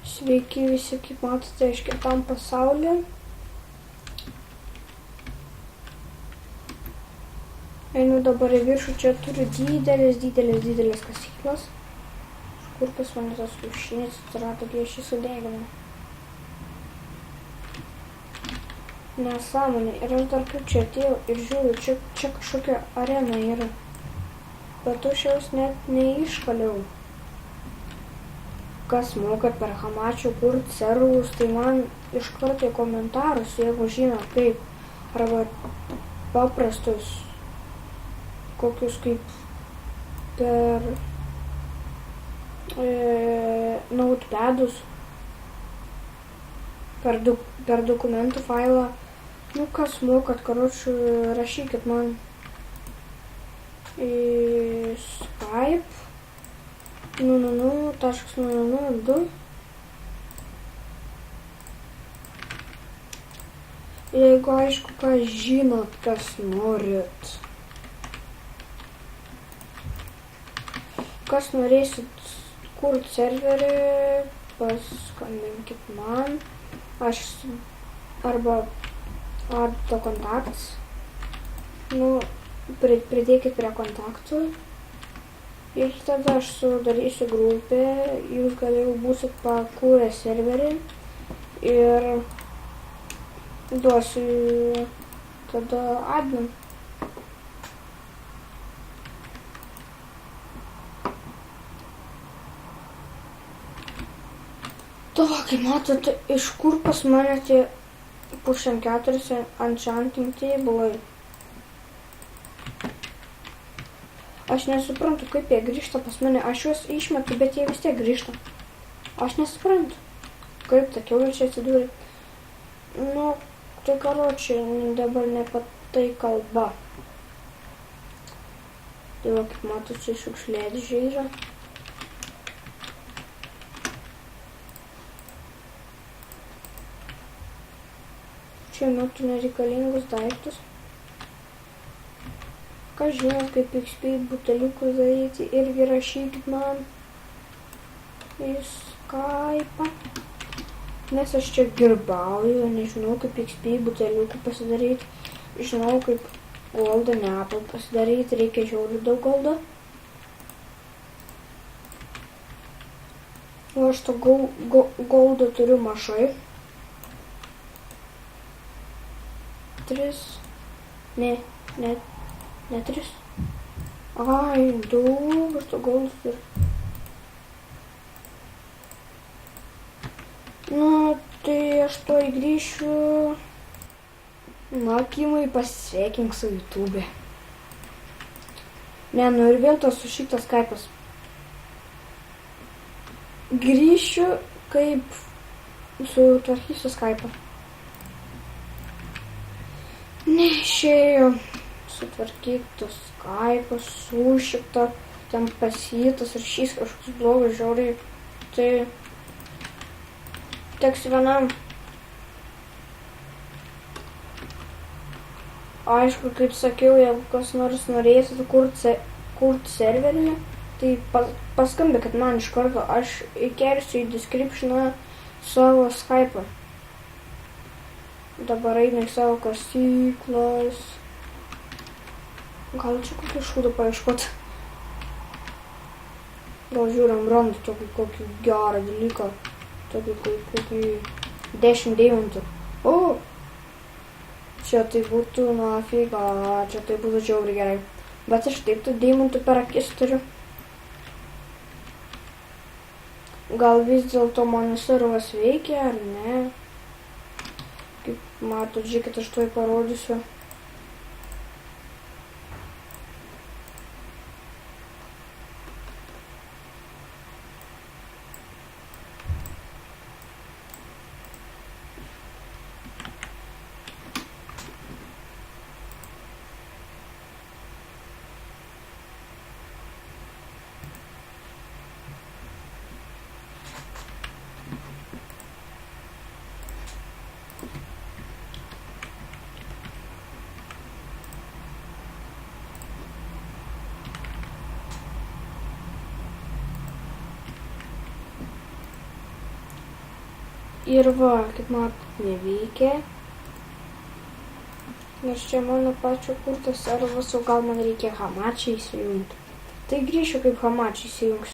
Sveiki visi, kaip matote, iš kitam pasaulyje. Einu dabar į viršų, čia turiu didelės kasyklas. Iš kur pas mane tas kiaušinis atsirado, kai aš jį sudeginu. Nesąmonė. Ir aš dar kaip čia atėjau ir žiūriu, čia kažkokia arena yra. Bet aš jos net neiškaliau. Kas mokat per Hamačių kurt serverus, tai man iš karto į komentarus, jeigu žino kaip, arba paprastus, kokius kaip per notepadus, per dokumentų failą, kas mokat, karočiui, rašykit man į Skype. 0.0.0.2. Jeigu aišku, kas žinot, kas norit. Kas norėsit kurt serverį, paskambinkit man. Aš arba addo kontaktas. Pridėkit prie kontaktų. Ir tada aš sudarysiu grupę, jūs galėjau būsit pakūrę serverį ir duosiu tada admin. Kaip matote, iš kur pas mane tie pušen 4 enchanting table'ai. Aš nesuprantu, kaip jie grįžta pas mane. Aš juos išmetu, bet jie vis tiek grįžta. Aš nesuprantu, kaip ta kiaulė čia atsidūrė. Tai karočiui, dabar ne apie tai kalba. Tai va, kaip matot, čia šiukšlėdėžė yra. Čia metu nereikalingus daiktus. Kas žinot, kaip XP buteliukus daryti, irgi rašykit man į Skype'ą. Nes aš čia girbauju, nežinau kaip XP buteliukų pasidaryti. Žinau kaip golden apple pasidaryti, reikia žiauriai daug goldo. O aš to goldo turiu mažai. 3, ne 3. Ai, daug, aš to goldo turiu. Tai aš tuoj grįšiu. Kimai, pasveikink su YouTube. Ir vėl tas sušiktas Skype'as. Grįšiu, kaip sutvarkysiu Skype'ą. Neišėjo sutvarkytas Skype'as, sušikta, ten pasytas ryšys kažkoks blogas žiauriai. Tai teks vienam. Aišku, kaip sakiau, jeigu kas nors norėsit kurt serverį, tai paskambinkit man iš karto. Aš įkelsiu į descriptioną savo Skype'ą. Dabar einu į savo kasyklas. Gal čia kokį šūdą paieškoti. Gal žiūrim, randu tokį kokį gerą dalyką. Tokį kokį 10 deimantų. Čia tai būtų, nafiga, čia tai būtų žiauriai gerai. Bet aš taip tų deimantų per akis turiu. Gal vis dėlto mano servas veikia, ar ne? Kaip matot, žiūrėkit, aš tuoj parodysiu. Ir va, kaip matot, neveikia. Nors čia mano pačio kurtas servas, o gal man reikia Hamachi įsijungti. Tai grįšiu, kaip Hamachi įsijungs.